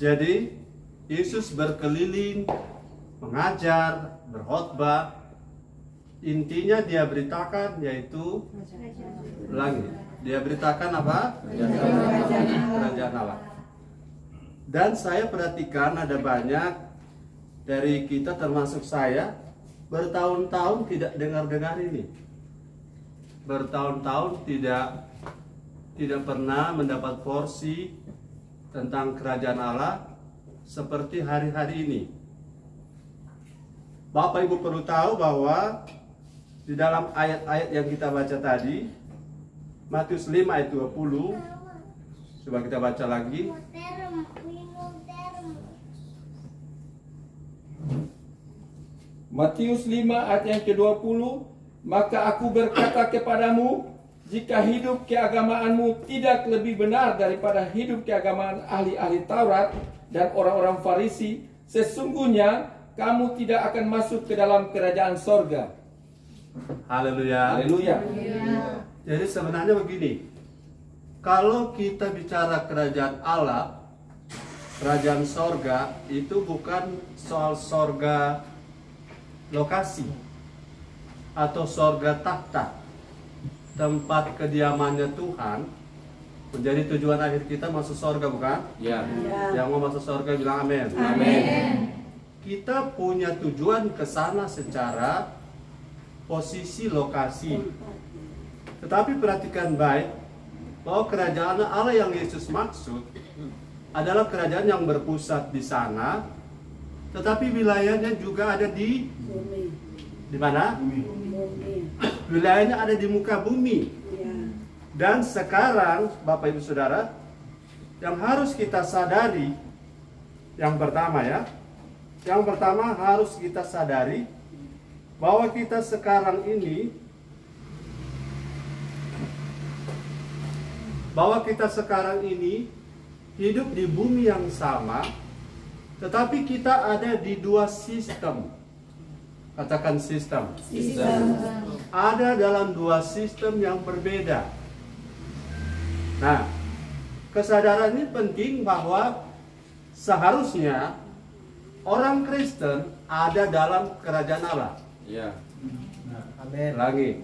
Jadi Yesus berkeliling, mengajar, berkhotbah. Intinya dia beritakan yaitu langit. Dia beritakan apa? Kerajaan Allah. Dan saya perhatikan ada banyak dari kita termasuk saya bertahun-tahun tidak dengar-dengar ini. Bertahun-tahun tidak pernah mendapat porsi tentang kerajaan Allah seperti hari-hari ini. Bapak Ibu perlu tahu bahwa di dalam ayat-ayat yang kita baca tadi, Matius 5 ayat 20, coba kita baca lagi. Matius 5 ayat yang ke-20, maka aku berkata kepadamu, jika hidup keagamaanmu tidak lebih benar daripada hidup keagamaan ahli-ahli Taurat dan orang-orang Farisi, sesungguhnya kamu tidak akan masuk ke dalam kerajaan sorga. Haleluya. Haleluya. Jadi sebenarnya begini, kalau kita bicara kerajaan Allah, kerajaan sorga, itu bukan soal sorga lokasi atau sorga takhta, tempat kediamannya Tuhan, menjadi tujuan akhir kita masuk sorga, bukan? Ya. Yang mau masuk sorga bilang amin. Amin. Kita punya tujuan ke sana secara posisi lokasi. Tetapi perhatikan baik bahwa kerajaan Allah yang Yesus maksud adalah kerajaan yang berpusat di sana, tetapi wilayahnya juga ada di mana? Wilayahnya ada di muka bumi. Dan sekarang Bapak Ibu Saudara, yang harus kita sadari, yang pertama harus kita sadari bahwa kita sekarang ini hidup di bumi yang sama, tetapi kita ada di dua sistem. Katakan sistem. Ada dalam dua sistem yang berbeda. Nah, kesadaran ini penting bahwa seharusnya orang Kristen ada dalam kerajaan Allah. Ya. Amin. Lagi.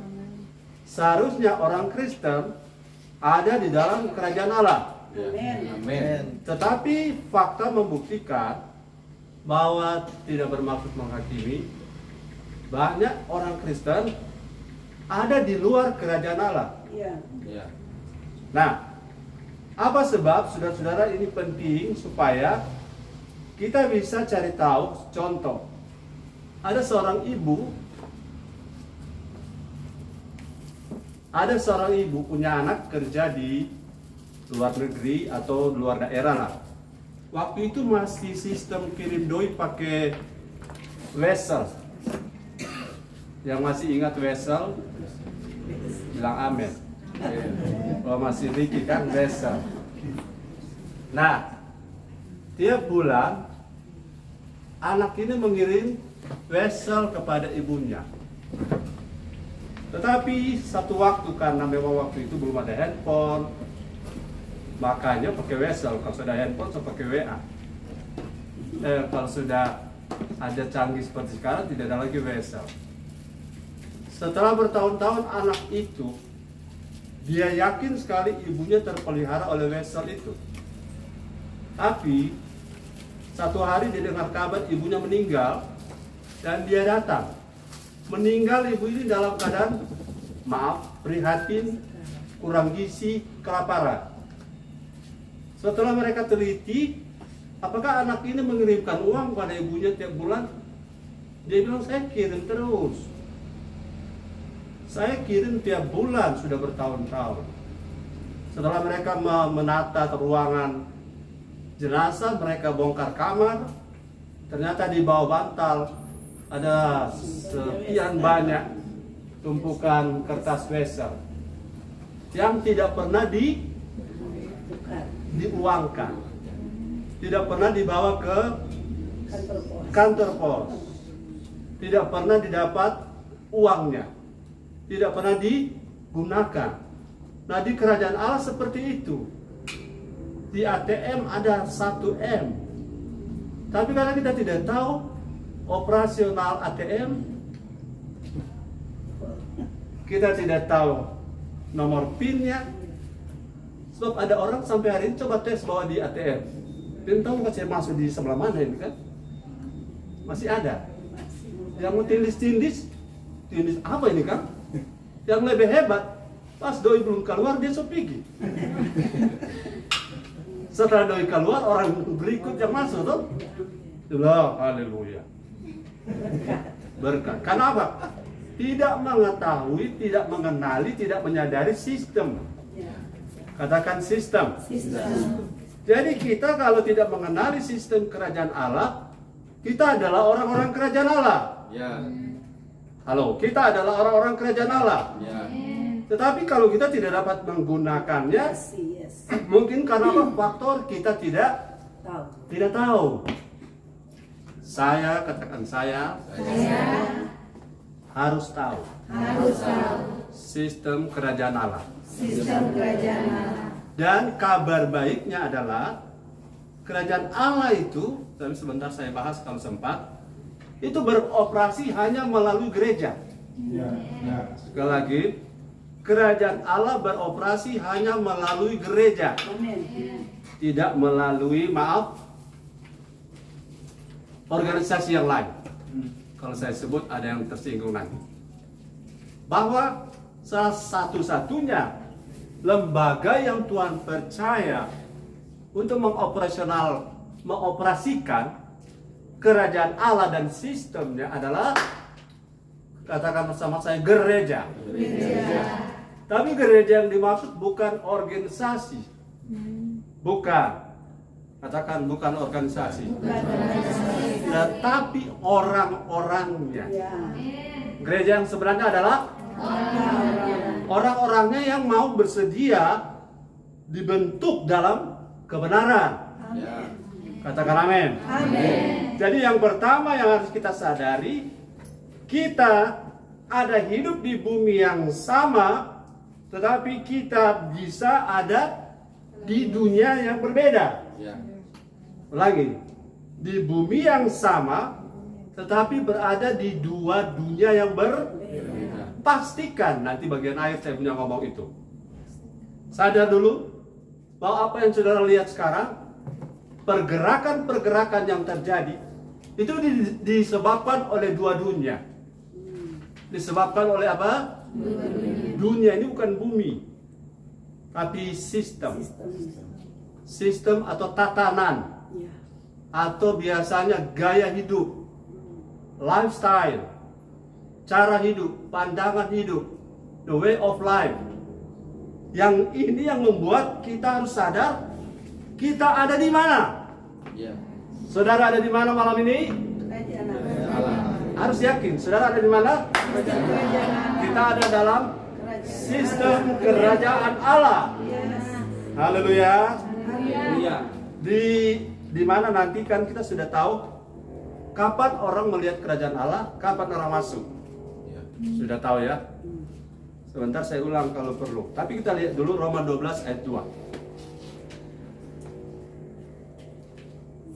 Seharusnya orang Kristen ada di dalam kerajaan Allah. Amin. Tetapi fakta membuktikan bahwa tidak bermaksud menghakimi. Banyak orang Kristen ada di luar kerajaan Allah. Ya. Nah, apa sebab saudara-saudara ini penting supaya kita bisa cari tahu? Contoh, ada seorang ibu punya anak kerja di luar negeri atau luar daerah lah. Waktu itu masih sistem kirim doi pakai wesel. Yang masih ingat wesel bilang amin. Kalau masih Ricky kan wesel. Nah, tiap bulan anak ini mengirim wesel kepada ibunya. Tetapi satu waktu, karena memang waktu itu belum ada handphone, makanya pakai wesel. Kalau sudah handphone, saya pakai WA. Kalau sudah ada canggih seperti sekarang, tidak ada lagi wesel. Setelah bertahun-tahun anak itu, dia yakin sekali ibunya terpelihara oleh wesel itu. Tapi satu hari dia dengar kabar ibunya meninggal dan dia datang. Meninggal ibu ini dalam keadaan prihatin, kurang gizi, kelaparan. Setelah mereka teliti, apakah anak ini mengirimkan uang pada ibunya tiap bulan? Dia bilang, saya kirim terus. Saya kirim tiap bulan sudah bertahun-tahun. Setelah mereka menata ruangan jenazah, mereka bongkar kamar. Ternyata di bawah bantal ada sekian banyak tumpukan kertas wesel yang tidak pernah diuangkan, tidak pernah dibawa ke kantor pos, tidak pernah didapat uangnya, tidak pernah digunakan. Nah, di kerajaan Allah seperti itu. di ATM ada 1M. Tapi karena kita tidak tahu operasional ATM, kita tidak tahu nomor PIN-nya. Sebab ada orang sampai hari ini coba tes bawa di ATM. PIN tahu nggak saya masuk di sebelah mana ini kan? Masih ada. Yang mau tindis apa ini kan? Yang lebih hebat, pas doi belum keluar dia pergi. Setelah doi keluar, orang berikut yang masuk tuh. Itulah, haleluya. Berkat. Karena apa? Tidak mengetahui, tidak mengenali, tidak menyadari sistem. Katakan sistem. Jadi kita kalau tidak mengenali sistem kerajaan Allah, kita adalah orang-orang kerajaan Allah. Ya. Halo, kita adalah orang-orang kerajaan Allah. Ya. Tetapi kalau kita tidak dapat menggunakannya, mungkin karena apa? Faktor kita tidak tahu. Saya katakan saya harus tahu sistem kerajaan Allah. Dan kabar baiknya adalah kerajaan Allah itu, tapi sebentar saya bahas kalau sempat, itu beroperasi hanya melalui gereja. Sekali lagi, kerajaan Allah beroperasi hanya melalui gereja. Tidak melalui, maaf, organisasi yang lain. Kalau saya sebut ada yang tersinggung nanti. Bahwa salah satu-satunya lembaga yang Tuhan percaya untuk mengoperasikan kerajaan Allah dan sistemnya adalah, katakan bersama saya, gereja. Tapi gereja yang dimaksud bukan organisasi. Bukan. Katakan bukan organisasi. Tetapi orang-orangnya. Gereja yang sebenarnya adalah orang-orangnya yang mau bersedia dibentuk dalam kebenaran. Katakan amin. Jadi yang pertama yang harus kita sadari, kita ada hidup di bumi yang sama, tetapi kita bisa ada di dunia yang berbeda. Lagi, di bumi yang sama, tetapi berada di dua dunia yang berbeda. Pastikan nanti bagian akhir saya punya ngomong itu. Sadar dulu bahwa apa yang saudara lihat sekarang, pergerakan-pergerakan yang terjadi itu disebabkan oleh dua dunia. Disebabkan oleh apa? Dunia ini bukan bumi, tapi sistem. Sistem atau tatanan, atau biasanya gaya hidup, lifestyle, cara hidup, pandangan hidup, the way of life. Yang ini yang membuat kita harus sadar kita ada di mana. Saudara ada di mana malam ini? Harus yakin, saudara ada di mana? Kita ada dalam sistem kerajaan Allah. Haleluya. Di mana nanti kan kita sudah tahu kapan orang melihat kerajaan Allah, kapan orang masuk. Sudah tahu ya. Sebentar saya ulang kalau perlu. Tapi kita lihat dulu Roma 12 ayat 2.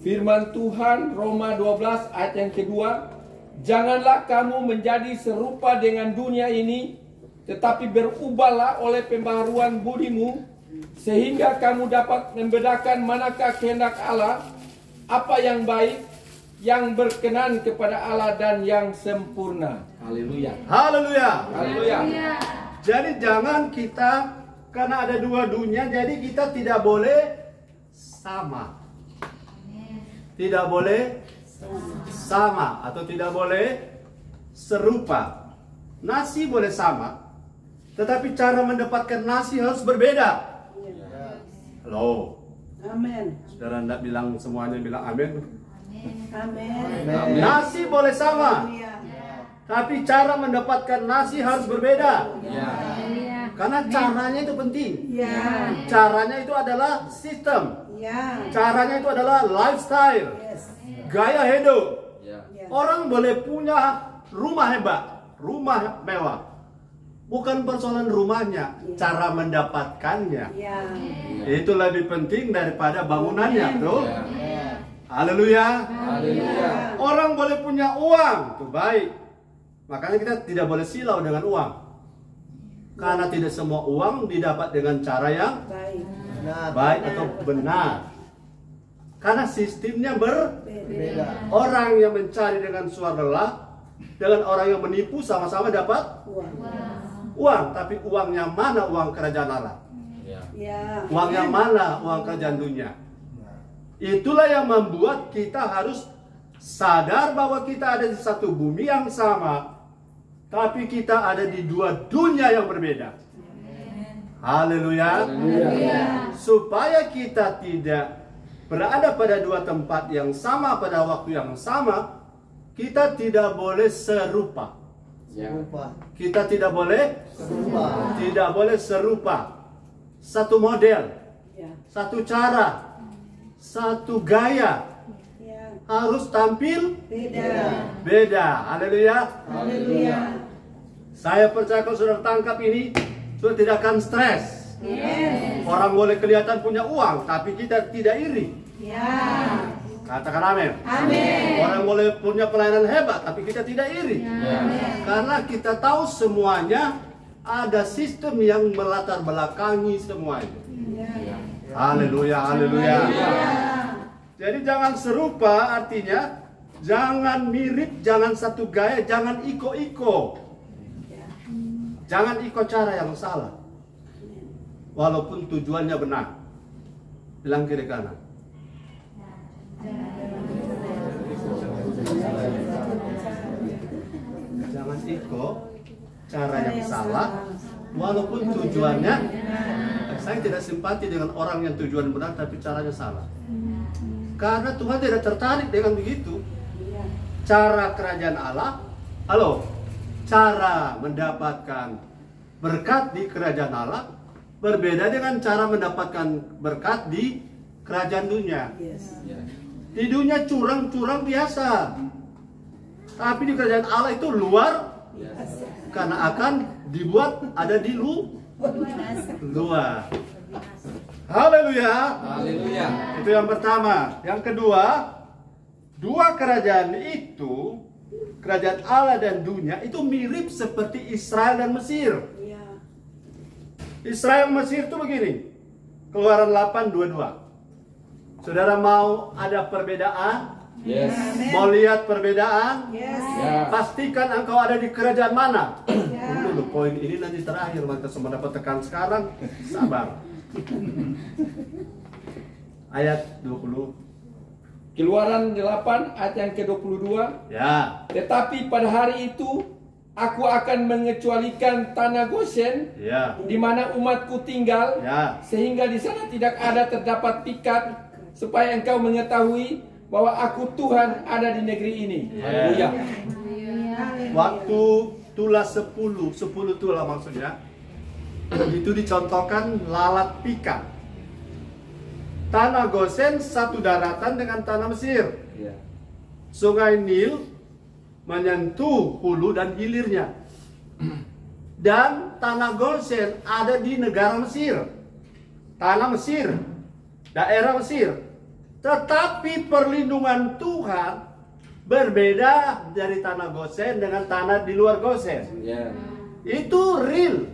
Firman Tuhan Roma 12 ayat yang kedua, janganlah kamu menjadi serupa dengan dunia ini, tetapi berubahlah oleh pembaharuan budimu, sehingga kamu dapat membedakan manakah kehendak Allah, apa yang baik, yang berkenan kepada Allah dan yang sempurna. Haleluya. Haleluya. Haleluya. Jadi jangan kita, karena ada dua dunia, jadi kita tidak boleh sama. Tidak boleh sama atau tidak boleh serupa. Nasi boleh sama, tetapi cara mendapatkan nasi harus berbeda. Halo. Amin. Saudara tidak bilang semuanya bilang amin. Amin. Nasi boleh sama, tapi cara mendapatkan nasi harus berbeda. Karena caranya itu penting. Caranya itu adalah sistem. Caranya itu adalah lifestyle, gaya hidup. Orang boleh punya rumah hebat, rumah mewah, Bukan persoalan rumahnya, cara mendapatkannya. Ya. Itu lebih penting daripada bangunannya, tuh. Haleluya. Haleluya. Orang boleh punya uang, itu baik. Makanya kita tidak boleh silau dengan uang. Karena tidak semua uang didapat dengan cara yang Baik. baik atau benar. Karena sistemnya Beda. orang yang mencari dengan suara lelah, dengan orang yang menipu sama-sama dapat Uang. uang. Tapi uang yang mana uang kerajaan Allah? Ya. Uang yang mana uang kerajaan dunia? Itulah yang membuat kita harus sadar bahwa kita ada di satu bumi yang sama, tapi kita ada di dua dunia yang berbeda. Haleluya. Supaya kita tidak berada pada dua tempat yang sama pada waktu yang sama, kita tidak boleh serupa. Kita tidak boleh serupa. Satu model, Ya. satu cara, satu gaya, Ya. harus tampil Beda. Haleluya. Haleluya. Saya percaya kalau saudara tangkap ini, saudara tidak akan stres. Yes. Orang boleh kelihatan punya uang, tapi kita tidak iri. Ya. Katakan amin. Amin. Orang boleh punya pelayanan hebat, tapi kita tidak iri. Karena kita tahu semuanya ada sistem yang melatar belakangi semuanya. Ya. Haleluya, haleluya. Jadi jangan serupa, artinya jangan mirip, jangan satu gaya, jangan iko-iko. Jangan ikut cara yang salah. Walaupun tujuannya benar. Bilang kiri kanan. Jangan ikut cara yang salah. Walaupun tujuannya, saya tidak simpati dengan orang yang tujuan benar tapi caranya salah. Karena Tuhan tidak tertarik dengan begitu. Cara kerajaan Allah, cara mendapatkan berkat di kerajaan Allah berbeda dengan cara mendapatkan berkat di kerajaan dunia. Yes. Di dunia curang-curang biasa, tapi di kerajaan Allah itu luar, karena akan dibuat ada di luar. Haleluya. Haleluya. Itu yang pertama. Yang kedua, dua kerajaan itu, kerajaan Allah dan dunia, itu mirip seperti Israel dan Mesir. Ya. Israel Mesir itu begini. Keluaran 8:22. Saudara mau ada perbedaan? Yes. Mau lihat perbedaan? Yes. Ya. Pastikan engkau ada di kerajaan mana? Ya. Dulu poin ini nanti terakhir, maka semua dapat tekan sekarang. Sabar. Ayat 20. Keluaran 8 ayat yang ke-22. Ya. Tetapi pada hari itu aku akan mengecualikan tanah Goshen Ya. di mana umatku tinggal, Ya. sehingga di sana tidak ada terdapat pikat, supaya engkau mengetahui bahwa aku Tuhan ada di negeri ini. Haleluya. Waktu tulah 10 tulah maksudnya, itu dicontohkan lalat pikat. Tanah Goshen satu daratan dengan tanah Mesir. Ya. Sungai Nil menyentuh hulu dan hilirnya. Dan tanah Goshen ada di negara Mesir. Tanah Mesir, daerah Mesir. Tetapi perlindungan Tuhan berbeda dari tanah Goshen dengan tanah di luar Goshen. Ya. Itu real.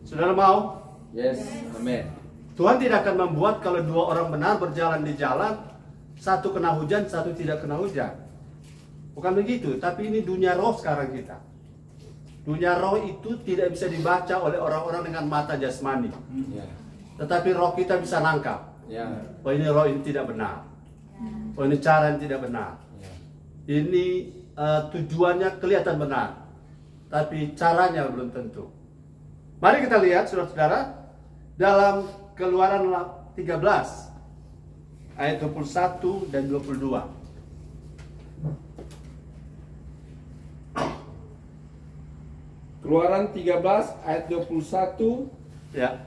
Saudara mau? Yes. Amin. Tuhan tidak akan membuat kalau dua orang benar berjalan di jalan, satu kena hujan, satu tidak kena hujan. Bukan begitu, tapi ini dunia roh sekarang kita. Dunia roh itu tidak bisa dibaca oleh orang-orang dengan mata jasmani. Ya. Tetapi roh kita bisa nangkap. Ya. Oh ini roh ini tidak benar. Oh ini cara yang tidak benar. Ya. Ini tujuannya kelihatan benar. Tapi caranya belum tentu. Mari kita lihat saudara-saudara dalam Keluaran 13 ayat 21 dan 22. Keluaran 13 ayat 21. Ya.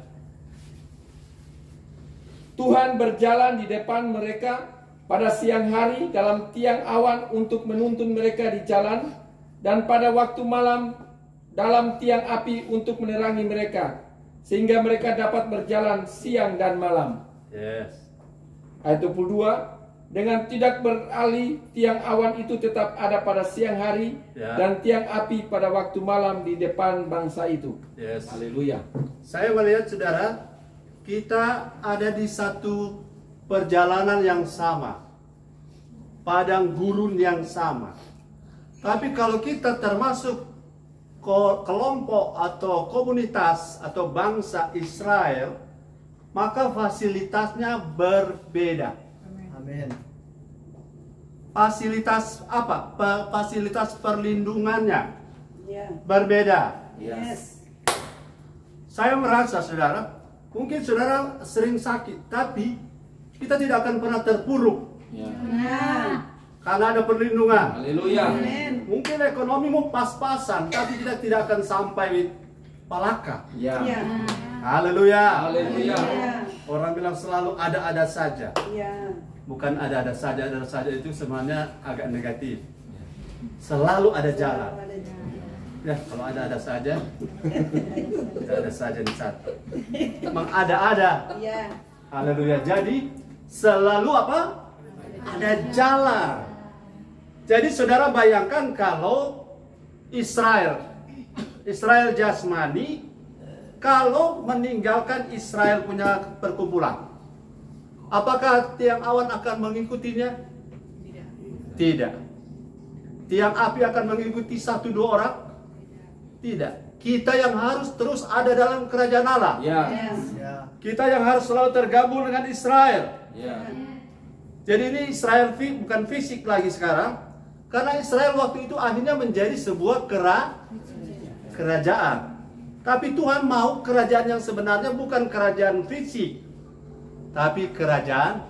Tuhan berjalan di depan mereka pada siang hari dalam tiang awan untuk menuntun mereka di jalan, dan pada waktu malam dalam tiang api untuk menerangi mereka, sehingga mereka dapat berjalan siang dan malam. Yes. Ayat 22, dengan tidak beralih tiang awan itu tetap ada pada siang hari, Ya. dan tiang api pada waktu malam di depan bangsa itu. Yes. Haleluya. Saya melihat saudara, kita ada di satu perjalanan yang sama, padang gurun yang sama. Tapi kalau kita termasuk kelompok atau komunitas atau bangsa Israel, maka fasilitasnya berbeda. Amin. Fasilitas apa? Fasilitas perlindungannya Ya. berbeda. Yes. Saya merasa saudara, mungkin saudara sering sakit, tapi kita tidak akan pernah terpuruk Ya. Ya. karena ada perlindungan. Haleluya. Amin. Mungkin ekonomimu pas-pasan, tapi kita tidak akan sampai palaka. Ya. Ya. Haleluya. Haleluya. Ya. Orang bilang selalu ada-ada saja. Ya. Bukan ada-ada saja itu sebenarnya agak negatif. Selalu ada jalan. Ya, kalau ada-ada saja, tidak ada saja di saat. Memang ada-ada. Ya. Haleluya. Jadi selalu apa? Ada jalan. Jadi saudara bayangkan kalau Israel jasmani, kalau meninggalkan Israel punya perkumpulan, apakah tiang awan akan mengikutinya? Tidak. Tiang api akan mengikuti 1-2 orang? Tidak. Kita yang harus terus ada dalam kerajaan Allah. Ya. Yes. Ya. Kita yang harus selalu tergabung dengan Israel. Ya. Jadi ini Israel bukan fisik lagi sekarang, karena Israel waktu itu akhirnya menjadi sebuah kerajaan. Tapi Tuhan mau kerajaan yang sebenarnya bukan kerajaan fisik, tapi kerajaan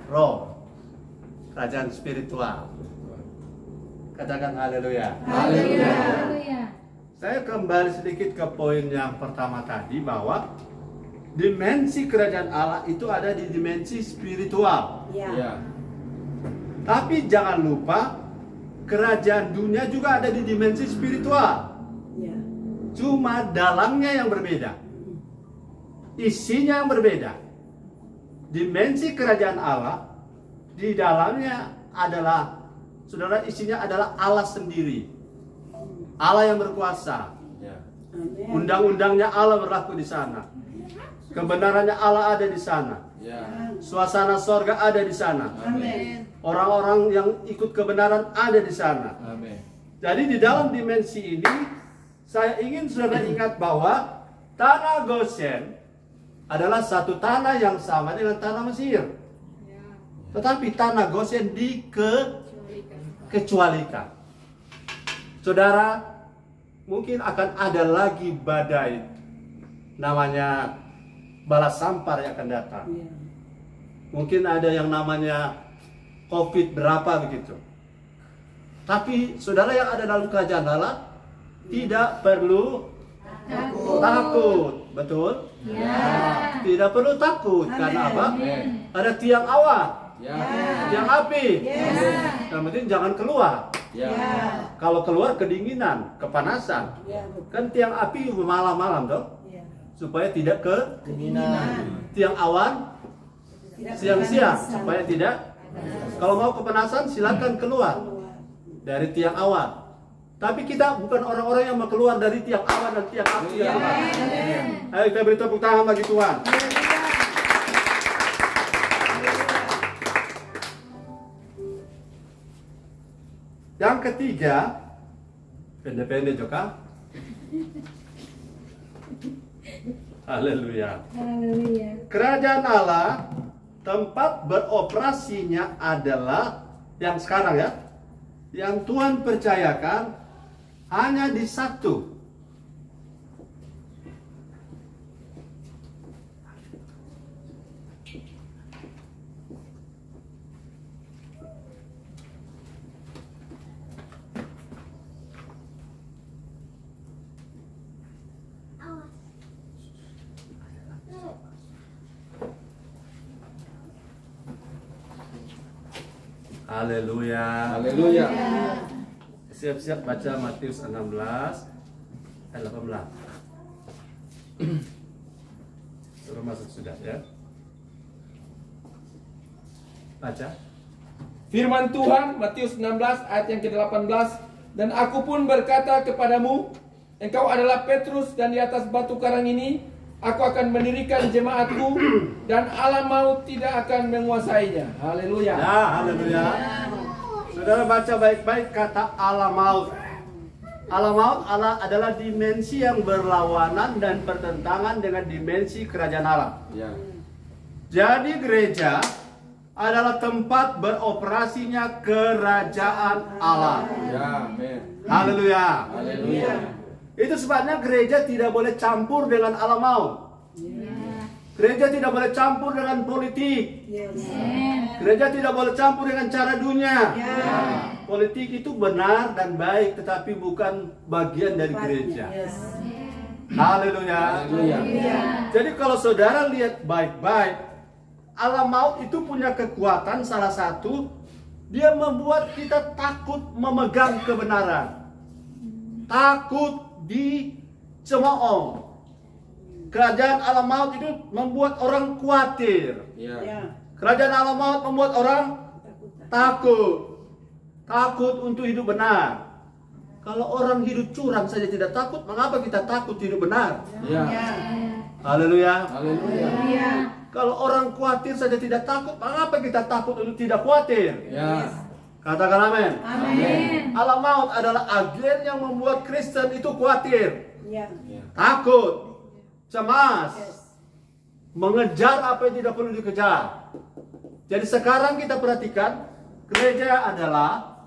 roh, kerajaan spiritual. Katakan haleluya. Haleluya. Saya kembali sedikit ke poin yang pertama tadi, bahwa dimensi kerajaan Allah itu ada di dimensi spiritual. Ya. Ya. Tapi jangan lupa, kerajaan dunia juga ada di dimensi spiritual. Ya. Cuma dalangnya yang berbeda, isinya yang berbeda. Dimensi kerajaan Allah, di dalamnya adalah, saudara, isinya adalah Allah sendiri, Allah yang berkuasa. Ya. Amin. Undang-undangnya Allah berlaku di sana, kebenarannya Allah ada di sana, Ya. suasana sorga ada di sana, Amin. orang-orang yang ikut kebenaran ada di sana. Amin. Jadi di dalam dimensi ini, saya ingin saudara ingat bahwa tanah Goshen adalah satu tanah yang sama dengan tanah Mesir. Tetapi tanah Goshen dikecualikan. Saudara, mungkin akan ada lagi badai, namanya bala sampar yang akan datang. Ya. Mungkin ada yang namanya COVID berapa begitu. Tapi saudara yang ada dalam kerajaan Allah tidak perlu takut. Betul? Ya. Tidak perlu takut. Amin. Karena apa? Amin. Ada tiang awan, Ya. tiang api. Ya. Yang penting jangan keluar. Ya. Kalau keluar kedinginan, kepanasan. Ya. Betul. Kan tiang api malam-malam dong, Ya. supaya tidak ke Kedinginan. tiang awan Tidak siang-siang, kepanasan. supaya tidak. Kalau mau kepanasan silakan keluar dari tiang awan. Tapi kita bukan orang-orang yang mau keluar dari tiang awan dan tiang api. Ya Tuhan. Ayo kita beri tepuk tangan bagi Tuhan. Yang ketiga, pendek-pendek juga. Haleluya. Kerajaan Allah, tempat beroperasinya adalah yang sekarang ya, yang Tuhan percayakan hanya di satu. Haleluya. Haleluya. Siap-siap baca Matius 16 ayat 18. Suruh masuk sudah ya. Baca. Firman Tuhan Matius 16 ayat yang ke-18, dan aku pun berkata kepadamu, engkau adalah Petrus, dan di atas batu karang ini aku akan mendirikan jemaatku, dan alam maut tidak akan menguasainya. Haleluya. Ya, haleluya. Saudara baca baik-baik kata alam maut. Alam maut adalah dimensi yang berlawanan dan bertentangan dengan dimensi kerajaan Allah. Ya. Jadi gereja adalah tempat beroperasinya kerajaan Allah. Ya, amin. Haleluya. Haleluya. Itu sebabnya gereja tidak boleh campur dengan alam maut. Gereja tidak boleh campur dengan politik. Gereja tidak boleh campur dengan cara dunia. Politik itu benar dan baik, tetapi bukan bagian dari gereja. Haleluya. Jadi kalau saudara lihat baik-baik, alam maut itu punya kekuatan. Salah satu, dia membuat kita takut memegang kebenaran, takut dicemooh. Kerajaan alam maut itu membuat orang khawatir. Kerajaan alam maut membuat orang takut untuk hidup benar. Kalau orang hidup curang saja tidak takut, mengapa kita takut hidup benar? Haleluya. Kalau orang khawatir saja tidak takut, mengapa kita takut untuk tidak khawatir? Katakan amin. Alam maut adalah agen yang membuat Kristen itu khawatir, takut, cemas, mengejar apa yang tidak perlu dikejar. Jadi sekarang kita perhatikan, gereja adalah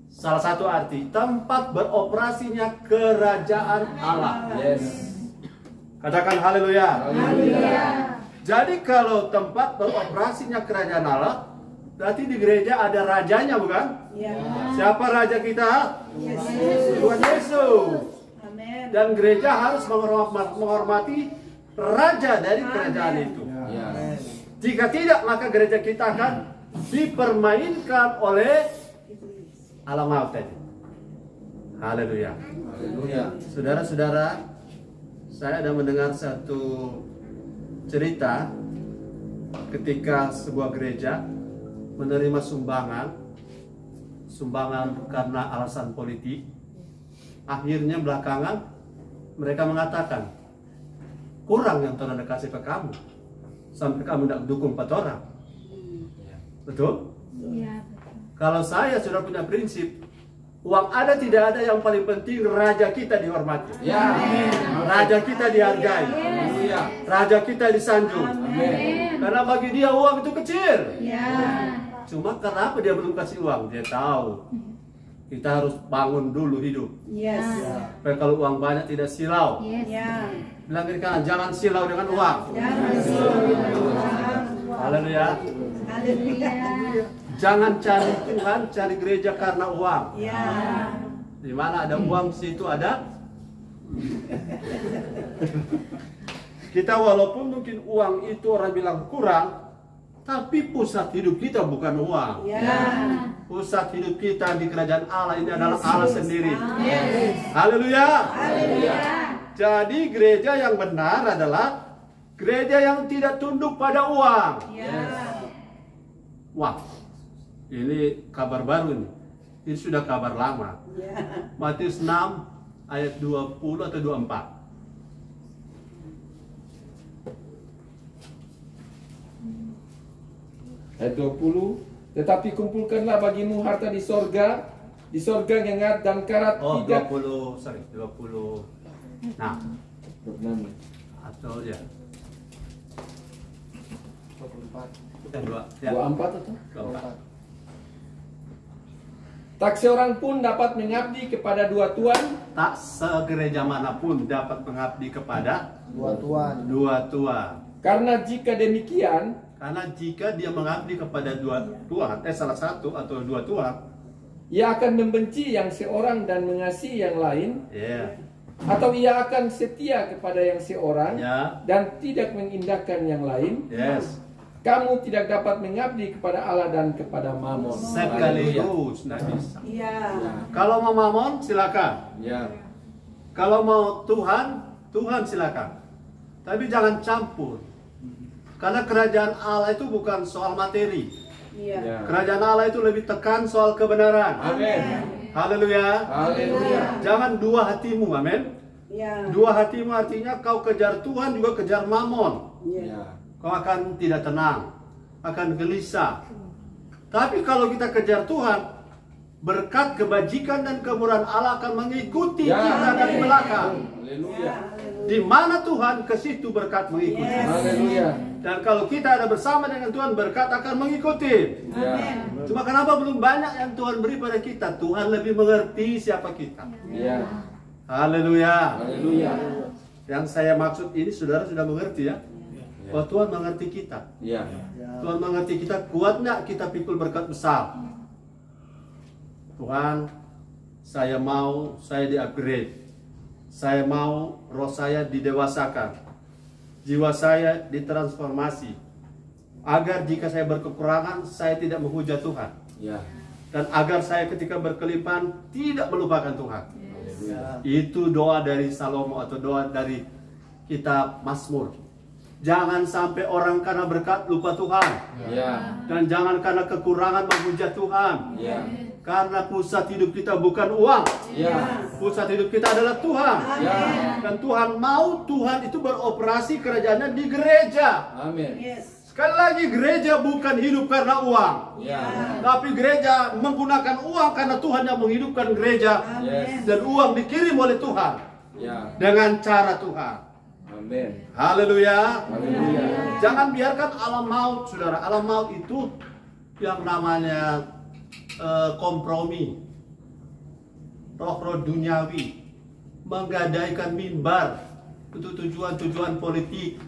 salah satu arti tempat beroperasinya kerajaan Allah. Katakan haleluya. Jadi kalau tempat beroperasinya kerajaan Allah, berarti di gereja ada rajanya, bukan? Siapa raja kita? Tuhan Yesus. Dan gereja harus menghormati raja dari kerajaan itu. Jika tidak, maka gereja kita akan dipermainkan oleh alam maut tadi. Haleluya. Saudara-saudara, saya ada mendengar satu cerita ketika sebuah gereja menerima sumbangan karena alasan politik. Akhirnya belakangan mereka mengatakan, kurang yang Tuhan ada kasih ke kamu sampai kamu tidak dukung 4 orang. Betul? Kalau saya sudah punya prinsip, uang ada tidak ada, yang paling penting raja kita dihormati. Raja kita dihargai. Raja kita disanjung. Karena bagi dia uang itu kecil. Cuma kenapa dia belum kasih uang? Dia tahu kita harus bangun dulu hidup. Supaya kalau uang banyak tidak silau. Bilang ke kanan, jangan silau dengan uang. Haleluya. Jangan cari Tuhan, cari gereja karena uang. Di mana ada uang, situ ada. Kita walaupun mungkin uang itu orang bilang kurang, tapi pusat hidup kita bukan uang. Pusat hidup kita di kerajaan Allah ini adalah Allah sendiri. Haleluya. Jadi gereja yang benar adalah gereja yang tidak tunduk pada uang. Wah, ini kabar baru nih. Ini sudah kabar lama. Matius 6 ayat 20 atau 24. Ayat 20, tetapi kumpulkanlah bagimu harta di sorga nyengat dan karat tidak. 20. Nah, atau ya. 24 atau? 24. Tak seorang pun dapat mengabdi kepada 2 tuan. Tak segereja manapun dapat mengabdi kepada 2 tuan. 2 tuan. Karena jika demikian, Karena jika dia mengabdi kepada 2 tuan, salah satu atau 2 tuan, ia akan membenci yang seorang dan mengasihi yang lain. Atau ia akan setia kepada yang seorang dan tidak mengindahkan yang lain. kamu tidak dapat mengabdi kepada Allah dan kepada Mammon. Sekaligus nggak bisa. Iya. Kalau mau Mammon silakan. Ya. Kalau mau Tuhan, Tuhan silakan. Tapi jangan campur. Karena kerajaan Allah itu bukan soal materi. Iya. Ya. Kerajaan Allah itu lebih tekan soal kebenaran. Amin. Haleluya. Haleluya. Jangan dua hatimu, amin. Iya. Dua hatimu artinya kau kejar Tuhan juga kejar Mammon. Iya. Ya. Kau akan tidak tenang, akan gelisah. Tapi kalau kita kejar Tuhan, berkat kebajikan dan kemurahan Allah akan mengikuti Ya. kita dari belakang. Haleluya. Di mana Tuhan, ke situ berkat mengikuti. Yes. Haleluya. Dan kalau kita ada bersama dengan Tuhan, berkat akan mengikuti. Ya. Cuma kenapa belum banyak yang Tuhan beri pada kita? Tuhan lebih mengerti siapa kita. Ya. Haleluya. Haleluya. Yang saya maksud ini saudara sudah mengerti ya. Oh, Tuhan mengerti kita. Ya. Tuhan mengerti kita, kuat nggak kita pikul berkat besar? Tuhan, saya mau saya di-upgrade. Saya mau roh saya didewasakan. Jiwa saya ditransformasi. Agar jika saya berkekurangan, saya tidak menghujat Tuhan. Ya. Dan agar saya ketika berkelimpahan tidak melupakan Tuhan. Haleluya. Itu doa dari Salomo atau doa dari kitab Mazmur. Jangan sampai orang karena berkat lupa Tuhan. Ya. Dan jangan karena kekurangan menghujat Tuhan. Ya. Karena pusat hidup kita bukan uang. Ya. Pusat hidup kita adalah Tuhan. Ya. Dan Tuhan mau Tuhan itu beroperasi kerajaannya di gereja. Amin. Yes. Sekali lagi, gereja bukan hidup karena uang. Ya. Tapi gereja menggunakan uang karena Tuhan yang menghidupkan gereja. Yes. Dan uang dikirim oleh Tuhan. Ya. Dengan cara Tuhan. Amin. Haleluya. Haleluya. Jangan biarkan alam maut, saudara. Alam maut itu yang namanya kompromi. Roh-roh duniawi. Menggadaikan mimbar untuk tujuan-tujuan politik.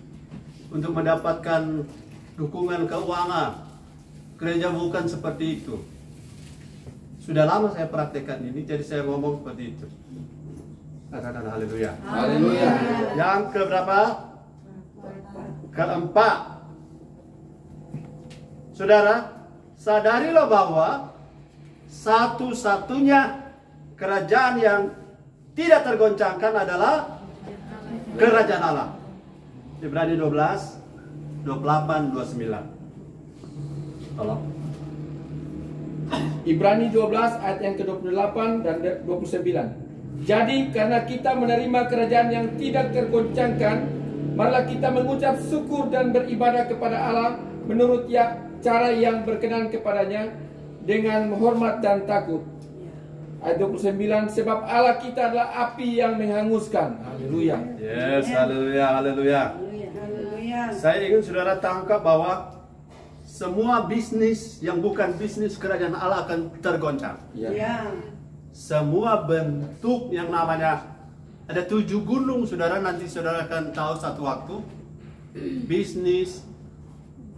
Untuk mendapatkan dukungan keuangan. Gereja bukan seperti itu. Sudah lama saya praktekkan ini, jadi saya ngomong seperti itu. Katakan haleluya. Haleluya. Yang keberapa? Keempat. Saudara, sadarilah bahwa satu-satunya kerajaan yang tidak tergoncangkan adalah kerajaan Allah. Ibrani 12, 28, 29. Tolong. Ibrani 12 ayat yang ke-28 dan 29. Jadi karena kita menerima kerajaan yang tidak tergoncangkan, marilah kita mengucap syukur dan beribadah kepada Allah menurut cara yang berkenan kepadanya dengan hormat dan takut. Ayat 29, sebab Allah kita adalah api yang menghanguskan. Haleluya. Yes, haleluya, haleluya. Haleluya. Saya ingin saudara tangkap bahwa semua bisnis yang bukan bisnis kerajaan Allah akan tergoncang. Ya. Ya. Semua bentuk yang namanya ada 7 gunung, saudara, nanti saudara akan tahu satu waktu. Bisnis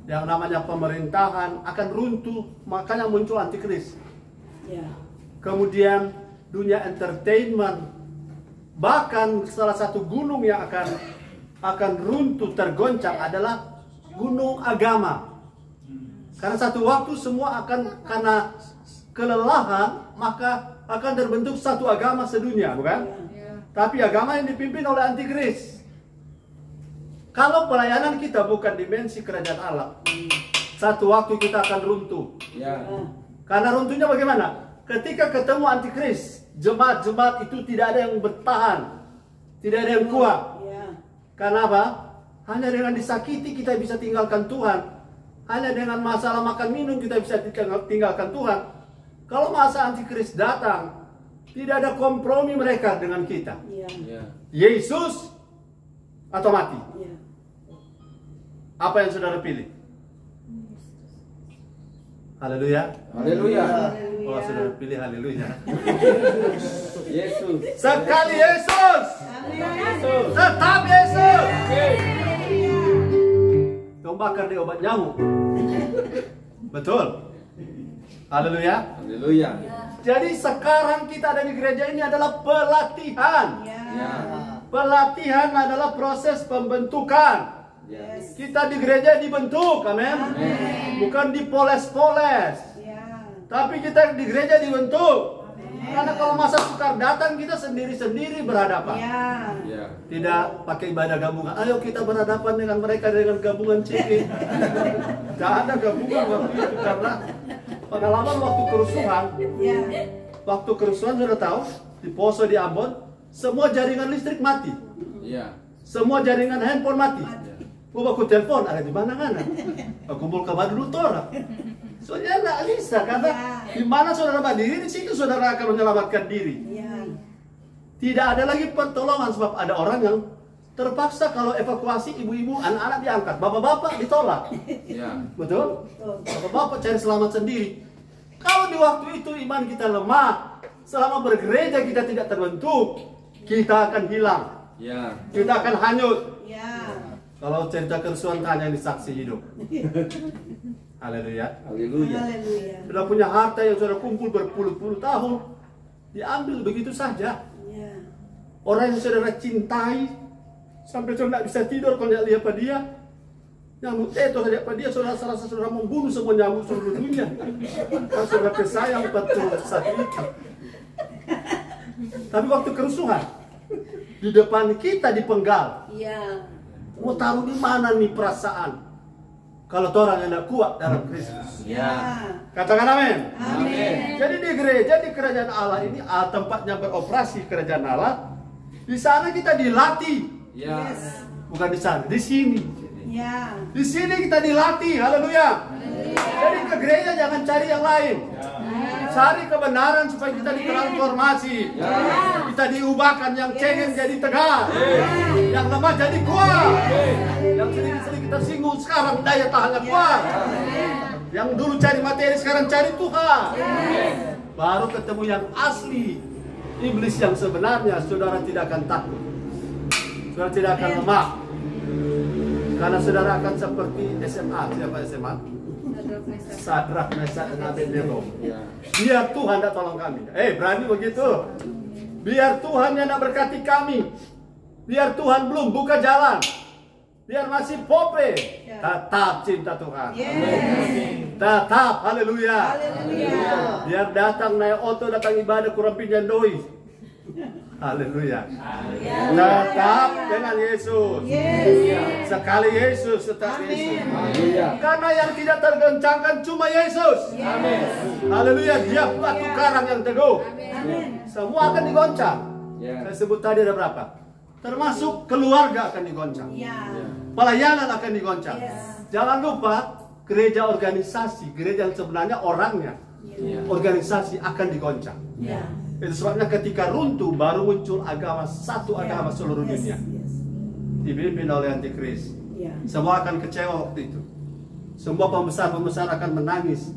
yang namanya pemerintahan akan runtuh, makanya muncul antikris. Ya. Kemudian dunia entertainment, bahkan salah satu gunung yang akan runtuh, tergoncang adalah gunung agama. Karena satu waktu semua akan karena kelelahan, maka akan terbentuk satu agama sedunia, bukan? Tapi agama yang dipimpin oleh antikris. Kalau pelayanan kita bukan dimensi kerajaan Allah, satu waktu kita akan runtuh. Ya. Karena runtuhnya bagaimana? Ketika ketemu antikris, jemaat-jemaat itu tidak ada yang bertahan, tidak ada yang kuat. Ya. Karena apa? Hanya dengan disakiti kita bisa tinggalkan Tuhan. Hanya dengan masalah makan minum kita bisa tinggalkan Tuhan. Kalau masa antikris datang, tidak ada kompromi mereka dengan kita. Ya. Ya. Yesus atau mati. Ya. Apa yang saudara pilih? Haleluya. Haleluya. Oh, saudara pilih haleluya. Yesus. Sekali Yesus, tetap Yesus. Kau bakar di obat nyamuk. Betul. Haleluya. Haleluya. Jadi sekarang kita ada di gereja ini adalah pelatihan. Ya. Ya. Pelatihan adalah proses pembentukan. Yes. Kita di gereja dibentuk, amin. Bukan dipoles-poles. Ya. Tapi kita di gereja dibentuk. Karena kalau masa sukar datang, kita sendiri-sendiri berhadapan. Ya. Ya. Tidak pakai ibadah gabungan. Ayo kita berhadapan dengan mereka dengan gabungan CP. Tidak ada gabungan waktu itu karena pengalaman waktu kerusuhan. Ya. Waktu kerusuhan sudah tahu di Poso di Ambon, semua jaringan listrik mati, Ya. semua jaringan handphone mati. Aku telepon ada di mana kan? Aku kumpul kabar dulu tora. Soalnya tidak bisa karena di mana saudara berdiri di situ saudara akan menyelamatkan diri. Ya. Tidak ada lagi pertolongan sebab ada orang yang terpaksa kalau evakuasi ibu-ibu, anak-anak diangkat, bapak-bapak ditolak. Ya. Betul? Betul. Bapak-bapak cari selamat sendiri. Kalau di waktu itu iman kita lemah, selama bergereja kita tidak terbentuk, kita akan hilang. Ya. Kita akan hanyut. Ya. Kalau cerita kerusuhan tanya ini saksi hidup. Haleluya. Haleluya. Haleluya. Sudah punya harta yang sudah kumpul berpuluh-puluh tahun, diambil begitu saja. Ya. Orang yang saudara cintai, sampai saudara tidak bisa tidur kalau tidak lihat pada dia. Nyamuk teto saja pada dia, saudara serasa saudara membunuh semua nyamuk seluruh dunia. Kalau saudara pesayang betul saat itu. Tapi waktu kerusuhan, di depan kita dipenggal. Ya. Mau taruh di mana nih perasaan? Kalau orang yang tidak kuat dalam Kristus. Ya. Katakan amin. Amin. Jadi di gereja, di kerajaan Allah ini, tempatnya beroperasi kerajaan Allah. Di sana kita dilatih. Ya. Bukan di sana, di sini. Ya. Di sini kita dilatih, haleluya. Jadi ke gereja jangan cari yang lain. Cari kebenaran supaya kita ditransformasi. Kita diubahkan, yang cengeng jadi tegar. Yang lemah jadi kuat. Yang sedikit-sedikit tersinggung sekarang daya tahannya kuat. Yang dulu cari materi sekarang cari Tuhan. Baru ketemu yang asli. Iblis yang sebenarnya, saudara tidak akan takut. Saudara tidak akan lemah. Karena saudara akan seperti SMA. Siapa SMA? Sadrak, Mesak, dan Abednego. Ya. Biar Tuhan tidak tolong kami. Berani begitu. Biar Tuhan yang tidak berkati kami. Biar Tuhan belum buka jalan. Biar masih pope. Tetap cinta Tuhan. Tetap, haleluya. Haleluya. Biar datang naik oto, datang ibadah kurang pinjam doi. Haleluya. Tetap dengan Yesus. Yes. Sekali Yesus, tetap Amin. Yesus. Haleluya. Karena yang tidak tergoncangkan cuma Yesus. Amin. Haleluya, dia batu karang yang teguh. Amin. Semua akan digoncang. Ya. Saya sebut tadi ada berapa? Termasuk keluarga akan digoncang. Ya. Pelayanan akan digoncang. Yes. Jangan lupa gereja organisasi, gereja yang sebenarnya orangnya. Ya. Organisasi akan digoncang. Ya. Itu sebabnya ketika runtuh baru muncul agama, satu agama seluruh dunia. Yes. Dipimpin oleh antikris. Ya. Semua akan kecewa waktu itu. Semua pembesar-pembesar akan menangis.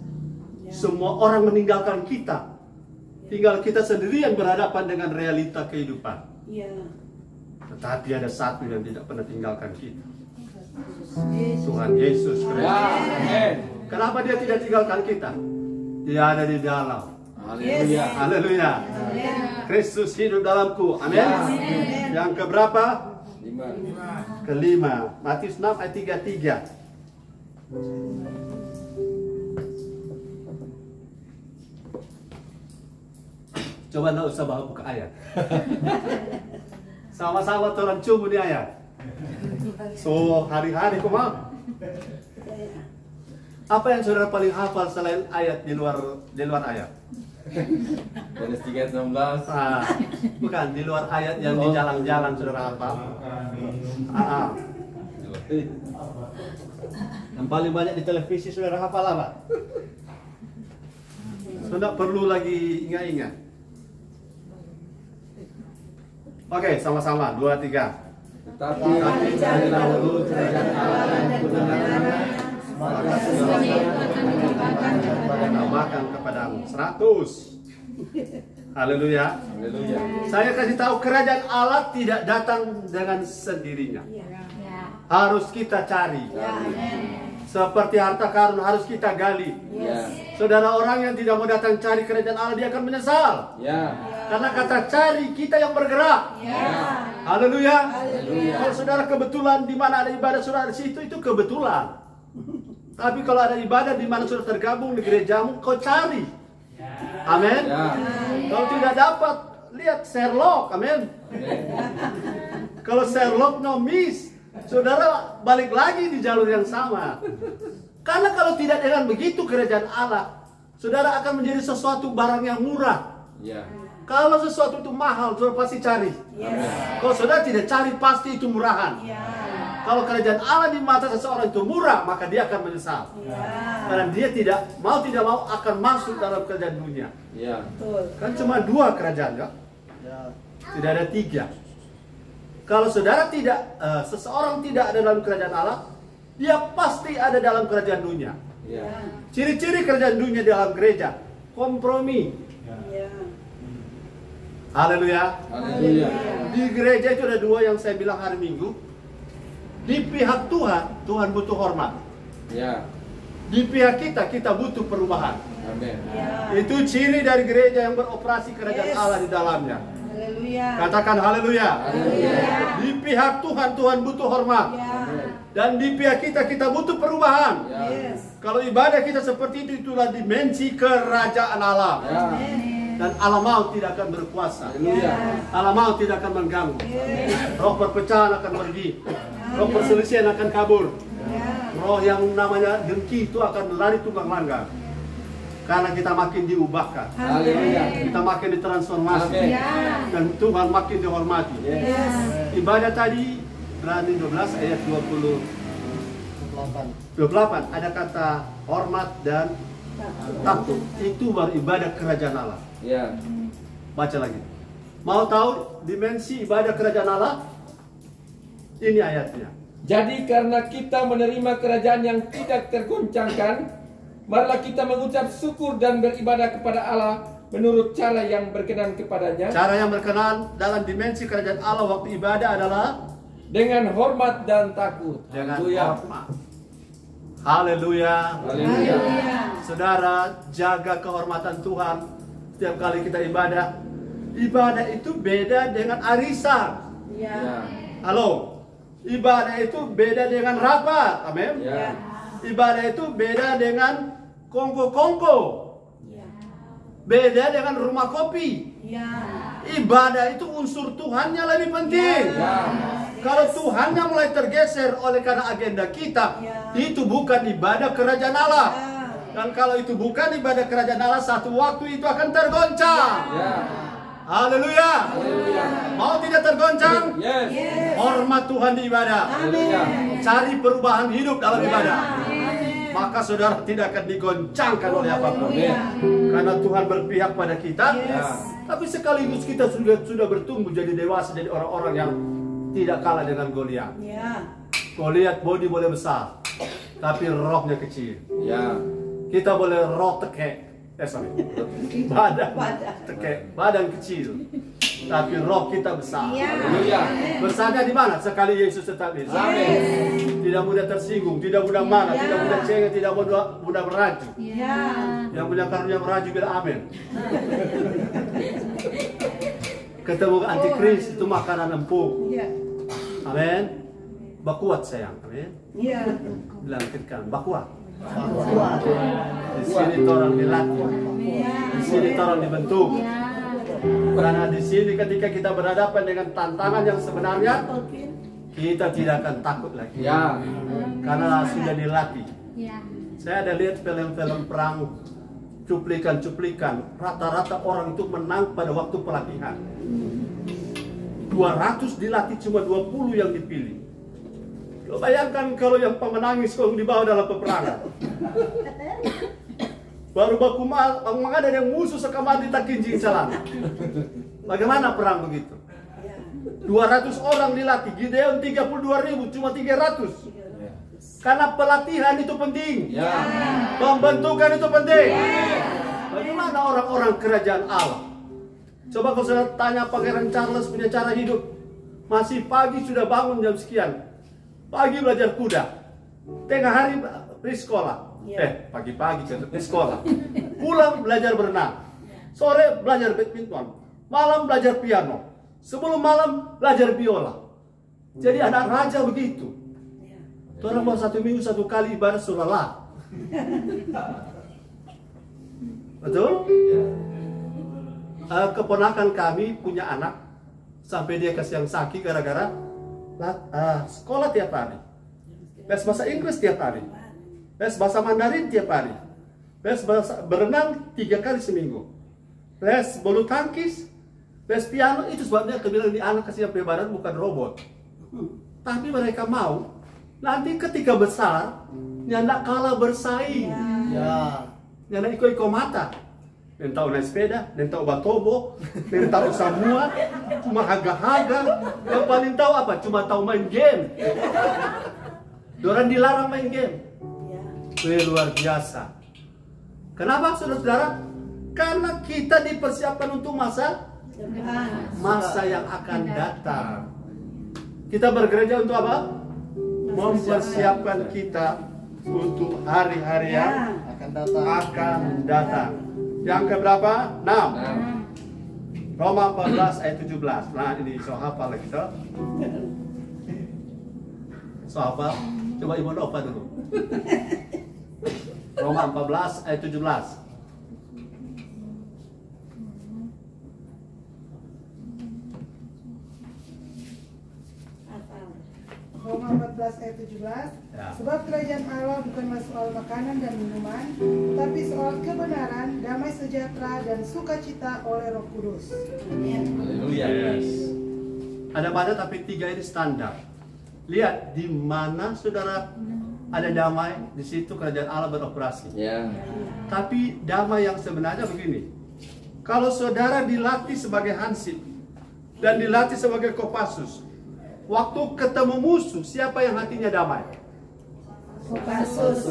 Ya. Semua orang meninggalkan kita. Tinggal kita sendirian berhadapan dengan realita kehidupan. Ya. Tetapi ada satu yang tidak pernah tinggalkan kita. Yesus. Tuhan Yesus Kristus. Ya. Amin. Kenapa dia tidak tinggalkan kita? Dia ada di dalam. Haleluya. Haleluya. Amin. Kristus hidup dalamku. Amin. Amin. Yang keberapa? 5. Kelima. Matius 6 ayat 33. Coba nggak usah bawa buka ayat. Sama-sama orang cuma di ayat. So hari-hari kok mau. Apa yang saudara paling hafal selain ayat di luar ayat? Yohanes 3:16. Bukan di luar ayat yang di jalan-jalan saudara hafal. Yang paling banyak di televisi saudara hafal apa? Sudah perlu lagi ingat-ingat. Oke, sama-sama 2, 3. Tetapi cari dahulu kerajaan Allah dan kebenarannya, maka segala sesuatu akan Tambahkan kepadamu 100. Haleluya. Haleluya. Saya kasih tahu kerajaan Allah tidak datang dengan sendirinya. Ya. Harus kita cari. Ya. Amin. Seperti harta karun harus kita gali. Ya. Saudara, orang yang tidak mau datang cari kerajaan Allah, dia akan menyesal. Ya. Karena kata cari, kita yang bergerak. Haleluya. Kalau saudara kebetulan di mana ada ibadah saudara di situ, itu kebetulan. Tapi kalau ada ibadah di mana saudara tergabung di gerejamu, kau cari. Amin. Ya. Kalau tidak dapat, lihat Sherlock. Amin. Kalau Sherlock no miss, saudara balik lagi di jalur yang sama. Karena kalau tidak dengan begitu kerajaan Allah, saudara akan menjadi sesuatu barang yang murah. Ya. Kalau sesuatu itu mahal, saudara pasti cari. Kalau saudara tidak cari, pasti itu murahan. Kalau kerajaan Allah di mata seseorang itu murah, maka dia akan menyesal. Karena dia tidak mau akan masuk dalam kerajaan dunia. Ya. Kan cuma 2 kerajaan, ya? Tidak ada 3. Kalau saudara seseorang tidak ada dalam kerajaan Allah, dia pasti ada dalam kerajaan dunia. Ya. Ciri-ciri kerajaan dunia dalam gereja, kompromi. Haleluya. Haleluya. Di gereja itu ada 2 yang saya bilang hari Minggu. Di pihak Tuhan, Tuhan butuh hormat. Ya. Di pihak kita butuh perubahan. Amin. Itu ciri dari gereja yang beroperasi kerajaan Allah di dalamnya. Haleluya. Katakan haleluya. Haleluya. Di pihak Tuhan, Tuhan butuh hormat. Dan di pihak kita butuh perubahan. Ya. Kalau ibadah kita seperti itu, itulah dimensi kerajaan Allah. Ya. Dan Allah mau tidak akan berkuasa. Haleluya. Allah mau tidak akan mengganggu. Roh perpecahan akan pergi. Roh perselisihan akan kabur. Roh yang namanya dengki itu akan lari tunggang langgang. Karena kita makin diubahkan. Haleluya. Kita makin ditransformasi. Amin. Dan Tuhan makin dihormati. Ibadah tadi Ibrani 12 ayat 28 ada kata hormat dan takut. Itu baru ibadah kerajaan Allah. Ya. Baca lagi. Mau tahu dimensi ibadah kerajaan Allah? Ini ayatnya. Jadi karena kita menerima kerajaan yang tidak tergoncangkan, marilah kita mengucap syukur dan beribadah kepada Allah menurut cara yang berkenan kepadanya. Cara yang berkenan dalam dimensi kerajaan Allah waktu ibadah adalah Dengan hormat dan takut. dengan Haleluya. hormat. Haleluya. Haleluya. Saudara, jaga kehormatan Tuhan setiap kali kita ibadah. Ibadah itu beda dengan arisan. Ya. Halo. Ibadah itu beda dengan rapat. Amin. Ya. Ibadah itu beda dengan kongko-kongko. Beda dengan rumah kopi. Ibadah itu unsur Tuhannya lebih penting. Ya. Kalau Tuhannya mulai tergeser oleh karena agenda kita, itu bukan ibadah kerajaan Allah. Dan kalau itu bukan ibadah kerajaan Allah, satu waktu itu akan tergoncang. Ya. Haleluya. Haleluya. Mau tidak tergoncang? Yes. Hormat Tuhan di ibadah. Haleluya. Cari perubahan hidup dalam ibadah. Maka saudara tidak akan digoncangkan oleh apapun. Karena Tuhan berpihak pada kita. Tapi sekaligus kita sudah bertumbuh jadi dewasa, jadi orang-orang yang tidak kalah dengan Goliat. Goliat body boleh besar, tapi rohnya kecil. Ya. Kita boleh roh tekek. Badan tekek, badan kecil. Tapi roh kita besar. Haleluya. Besarnya di mana? Sekali Yesus tetap di sana. Tidak mudah tersinggung, tidak mudah marah, tidak mudah cengeng, tidak mudah merajuk. Yang punya karunia merajuk bilang amin. Ketemu antikris itu makanan empuk. Amin. Bakuat sayang. Amin. Bilang kan bakuat. Di sini orang dilatih. Di sini orang dibentuk. Karena di sini ketika kita berhadapan dengan tantangan yang sebenarnya, kita tidak akan takut lagi. Ya. Karena sudah dilatih. Saya ada lihat film-film perang, cuplikan-cuplikan, rata-rata orang itu menang pada waktu pelatihan. 200 dilatih, cuma 20 yang dipilih. Lo bayangkan kalau yang pemenangis kau dibawa dalam peperangan. Baru baku ada yang musuh sekamar ditakinjing salam. Bagaimana perang begitu? 200 orang dilatih, Gideon 32.000, cuma 300. Karena pelatihan itu penting. Pembentukan itu penting. Bagaimana orang-orang kerajaan Allah? Coba kalau saya tanya Pangeran Charles punya cara hidup. Masih pagi sudah bangun jam sekian. Pagi belajar kuda. Tengah hari pergi sekolah. Iya. Pagi-pagi pergi sekolah. Pulang belajar berenang. Sore belajar badminton. Malam belajar piano. Sebelum malam belajar biola. Jadi anak raja begitu. Orang mau 1 minggu 1 kali ibadah sudah lelah. Betul? Keponakan kami punya anak sampai dia kasihan sakit gara-gara sekolah tiap hari, les bahasa Inggris tiap hari, les bahasa Mandarin tiap hari, les bahasa berenang 3 kali seminggu, les bulu tangkis, les piano. Itu sebabnya kebilang di anak kasihan badan bukan robot. Tapi mereka mau nanti ketika besar nyanda kalah bersaing, Ya. nyanda iko mata. Yang tahu naik sepeda, yang tahu batobo, yang tahu semua, cuma haga-haga. Yang paling tahu apa? Cuma tahu main game. Dorang dilarang main game. Luar biasa. Kenapa saudara-saudara? Karena kita dipersiapkan untuk masa yang akan datang. Kita bergereja untuk apa? Mempersiapkan kita untuk hari-hari yang akan datang. Yang keberapa? 6. Roma 14 ayat 17. Nah ini so hafal kita. So hafal. Coba Ibu Nova dulu. Roma 14 ayat 17. Roma 14 ayat 17. Ya. Sebab kerajaan Allah bukanlah soal makanan dan minuman, tapi soal kebenaran, damai sejahtera dan sukacita oleh Roh Kudus. Haleluya. Yes. Ada pada tapi 3 ini standar. Lihat di mana saudara ada damai, di situ kerajaan Allah beroperasi. Ya. Tapi damai yang sebenarnya begini. Kalau saudara dilatih sebagai Hansip dan dilatih sebagai Kopassus, waktu ketemu musuh, siapa yang hatinya damai? Kopassus.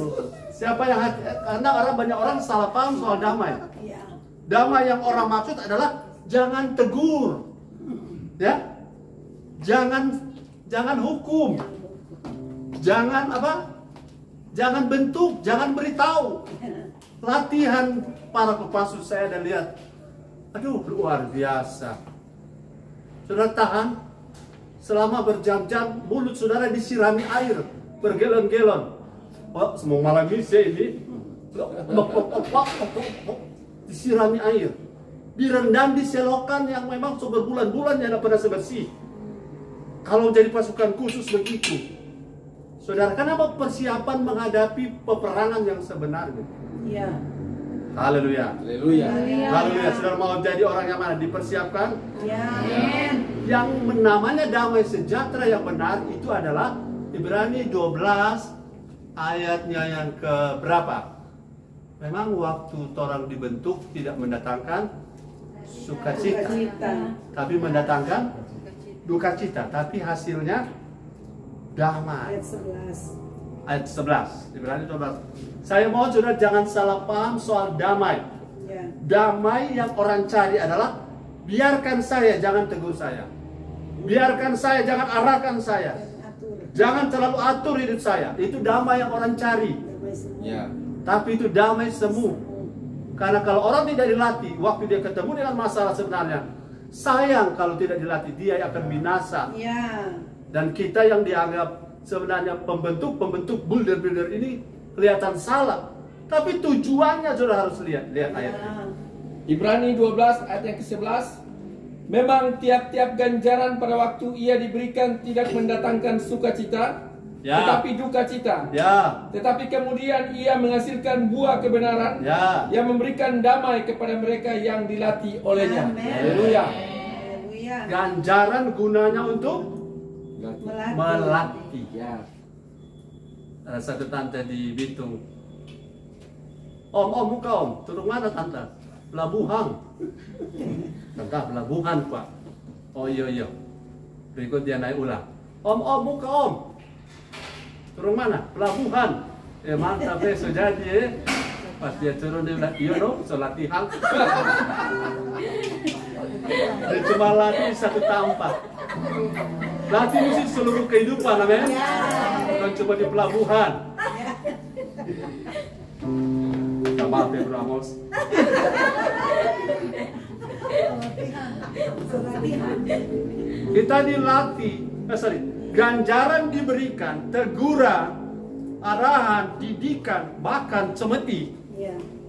Siapa yang hati, karena banyak orang salah paham soal damai. Damai yang orang maksud adalah jangan tegur, ya, jangan hukum, jangan apa, jangan bentuk, jangan beritahu. Latihan para Kopassus saya dan lihat, aduh luar biasa. Saudara tahan. Selama berjam-jam mulut saudara disirami air bergelon-gelon. Semua malam ini saya ini disirami air, direndam di selokan yang memang berbulan-bulan yang tidak pernah sebersih. Kalau jadi pasukan khusus begitu, saudara, kenapa persiapan menghadapi peperangan yang sebenarnya? Iya. Haleluya. Haleluya. Haleluya. Saudara mau jadi orang yang mana? Dipersiapkan. Ya. Yang namanya damai sejahtera yang benar itu adalah Ibrani 12 ayatnya yang ke berapa? Memang waktu orang dibentuk tidak mendatangkan sukacita, tapi mendatangkan duka cita. Tapi hasilnya damai. Ayat 11. Ibrani 12. Saya mau saudara jangan salah paham soal damai. Damai yang orang cari adalah biarkan saya, jangan tegur saya. Biarkan saya, jangan arahkan saya. Jangan terlalu atur hidup saya. Itu damai yang orang cari. Ya. Tapi itu damai semu. Karena kalau orang tidak dilatih, waktu dia ketemu dengan masalah sebenarnya, sayang kalau tidak dilatih, dia akan binasa. Dan kita yang dianggap sebenarnya pembentuk builder ini kelihatan salah. Tapi tujuannya sudah harus lihat ayatnya. Ibrani 12 ayat yang ke-11. Memang tiap-tiap ganjaran pada waktu ia diberikan tidak mendatangkan sukacita, tetapi duka cita. Tetapi kemudian ia menghasilkan buah kebenaran yang memberikan damai kepada mereka yang dilatih olehnya. Haleluya. Ganjaran gunanya untuk melatih. Ada satu tante di Bitung. Om, muka om, turun mana tante? Pelabuhan. Tante, pelabuhan pak. Oh iya. Berikut dia naik ulang. Om, muka om. Turun mana? Pelabuhan. Mantap so jadi Pas dia turun dia bilang, iya dong, so latihan. Dia cuma latih satu tempat. Latih mesti seluruh kehidupan, amin. Bukan cuma di pelabuhan. Minta maaf ya Bro Amos. Kita dilatih, ganjaran diberikan, teguran, arahan, didikan, bahkan cemeti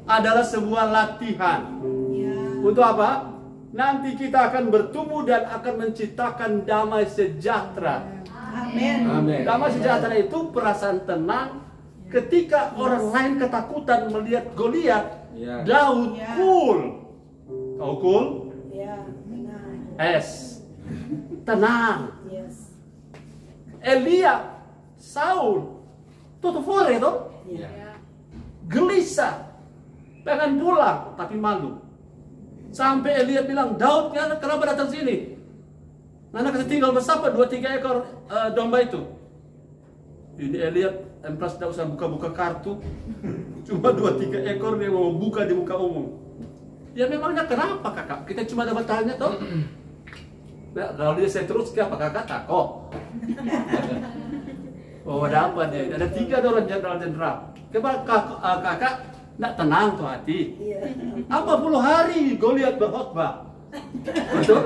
adalah sebuah latihan. Untuk apa? Nanti kita akan bertumbuh dan akan menciptakan damai sejahtera. Amin. Damai sejahtera itu perasaan tenang ketika orang lain ketakutan melihat Goliat. Daud cool. Tahu cool? Tenang. Elia, Saul, tutufore toh? Gelisah, pengen pulang tapi malu. Sampai Elia bilang, Daud kenapa datang sini? Nana kasih tinggal bersama 2-3 ekor domba itu. Ini Elia emplas tidak usah buka-buka kartu. Cuma 2-3 ekor dia mau buka di muka umum. Ya memangnya kenapa kakak? Kita cuma dapat tanya toh. Nah, kalau dia saya terus apa kakak takut? Oh ada apa dia? Ada 3 orang jenderal-jenderal. Coba kakak tidak tenang tuh hati. 40 hari Goliat berkhotbah. Betul?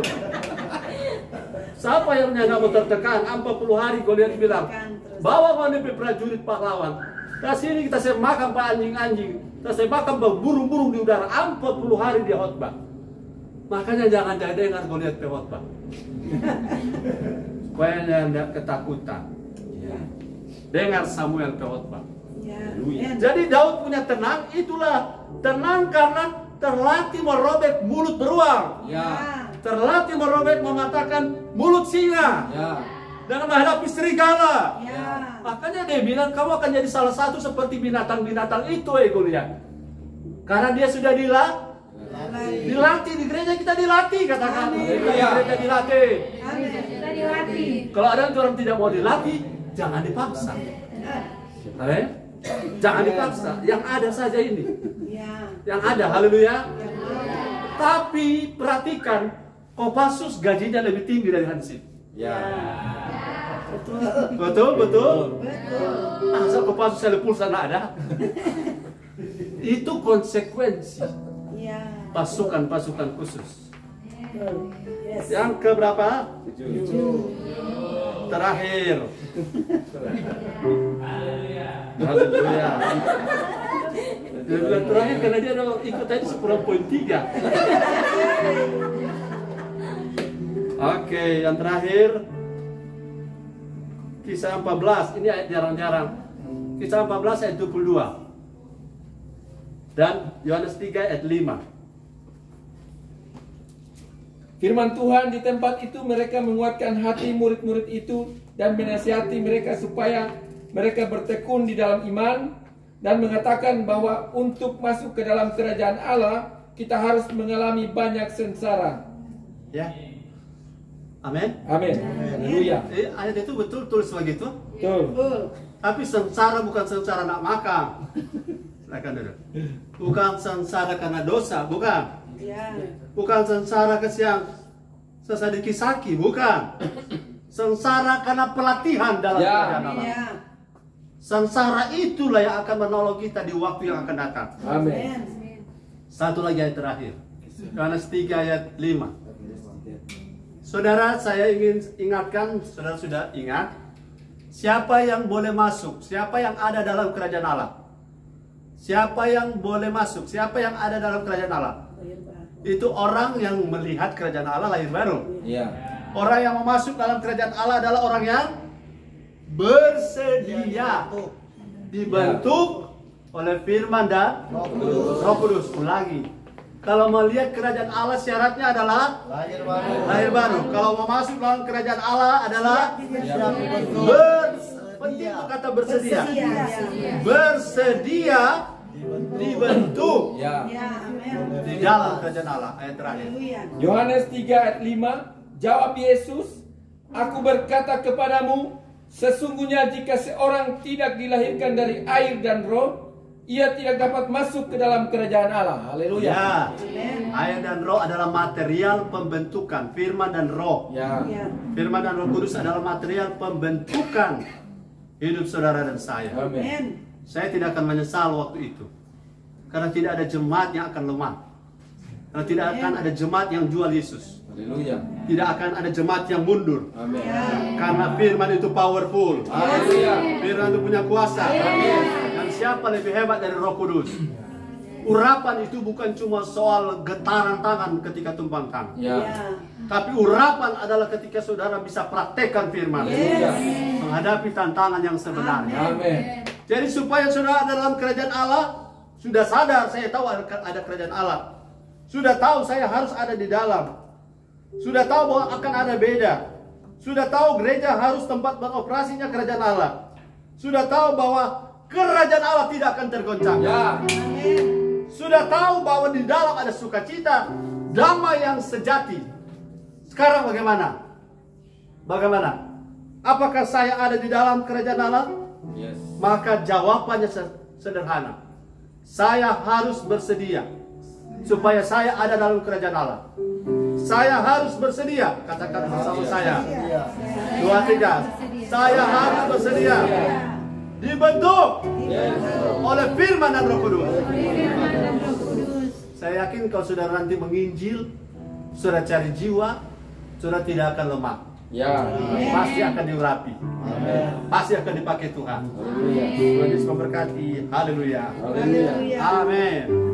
Siapa yang nggak mau tertekan? 40 hari Goliat bilang, bawa wanita prajurit pahlawan. Nah sini kita semakan pak anjing-anjing. Kita semakan burung-burung di udara. 40 hari dia khotbah. Makanya jangan dengar Goliat khotbah. Supaya tidak ketakutan. Dengar Samuel khotbah. Jadi Daud punya tenang, itulah tenang karena terlatih merobek mulut beruang. Terlatih merobek mematahkan mulut singa. Dan menghadapi serigala. Makanya dia bilang kamu akan jadi salah satu seperti binatang-binatang itu Goliat. Karena dia sudah dilatih di gereja, kita dilatih katakan. Di gereja dilatih. Kita dilatih. Kalau ada orang tidak mau dilatih, jangan dipaksa. Jangan dipaksa. Yang ada saja ini. Yang ada, haleluya. Tapi perhatikan, Kopassus gajinya lebih tinggi dari Hansip. Betul. Asal Kopassus saya pulsa nggak ada. Itu konsekuensi pasukan-pasukan khusus. Yang keberapa? 7. Terakhir. Haleluya. Dia bilang terakhir karena dia ikut tadi 10.3. Oke, yang terakhir Kisah 14. Ini ayat jarang-jarang. Kisah 14 ayat 22. Dan Yohanes 3 ayat 5. Firman Tuhan di tempat itu mereka menguatkan hati murid-murid itu dan menasihati mereka supaya mereka bertekun di dalam iman dan mengatakan bahwa untuk masuk ke dalam kerajaan Allah kita harus mengalami banyak sengsara. Ya. Amin. Amin. Haleluya. Ayat itu betul tulis begitu. Betul. Tapi sengsara bukan sengsara nak makan. Silakan dulu. Bukan sengsara karena dosa, bukan. Bukan sengsara yang sesadiki kisaki, bukan. Sengsara karena pelatihan dalam kerajaan Allah. Sengsara itulah yang akan menolong kita di waktu yang akan datang. Amin. Satu lagi ayat terakhir. Yohanes 3 ayat 5. Saudara, saya ingin ingatkan, saudara sudah ingat, siapa yang boleh masuk, siapa yang ada dalam kerajaan Allah. Siapa yang boleh masuk, siapa yang ada dalam kerajaan Allah. Itu orang yang melihat kerajaan Allah lahir baru. Orang yang mau masuk dalam kerajaan Allah adalah orang yang bersedia, dibentuk oleh firman dan Roh Kudus. Ulangi. Kalau melihat kerajaan Allah syaratnya adalah lahir baru. Kalau mau masuk dalam kerajaan Allah adalah penting kata bersedia. Bersedia dibentuk di dalam kerajaan Allah. Ayat terakhir. Yohanes 3 ayat 5. Jawab Yesus, aku berkata kepadamu, sesungguhnya jika seorang tidak dilahirkan dari air dan roh, ia tidak dapat masuk ke dalam kerajaan Allah. Haleluya. Ya. Air dan roh adalah material pembentukan. Firman dan roh. Firman dan Roh Kudus adalah material pembentukan hidup saudara dan saya. Amin. Saya tidak akan menyesal waktu itu. Karena tidak ada jemaat yang akan lemah. Karena tidak akan ada jemaat yang jual Yesus. Haleluya. Tidak akan ada jemaat yang mundur. Amin. Karena firman itu powerful. Haleluya. Firman itu punya kuasa. Dan siapa lebih hebat dari Roh Kudus? Urapan itu bukan cuma soal getaran tangan ketika tumpang tangan. Ya. Tapi urapan adalah ketika saudara bisa praktekkan firman. Menghadapi tantangan yang sebenarnya. Amin. Jadi supaya saudara ada dalam kerajaan Allah, sudah sadar saya tahu ada kerajaan Allah. Sudah tahu saya harus ada di dalam. Sudah tahu bahwa akan ada beda. Sudah tahu gereja harus tempat beroperasinya kerajaan Allah. Sudah tahu bahwa kerajaan Allah tidak akan tergoncang. Ya. Sudah tahu bahwa di dalam ada sukacita, damai yang sejati. Sekarang bagaimana? Bagaimana? Apakah saya ada di dalam kerajaan Allah? Yes. Maka jawabannya sederhana. Saya harus bersedia supaya saya ada dalam kerajaan Allah. Saya harus bersedia. Katakan bersama saya. 2, 3. Saya harus bersedia. Dibentuk oleh firman dan Roh Kudus. Saya yakin kalau saudara nanti menginjil, saudara cari jiwa, saudara tidak akan lemah. Ya. Pasti akan diurapi. Pasti akan dipakai Tuhan. Haleluya. Tuhan Yesus memberkati. Haleluya. Haleluya. Amin.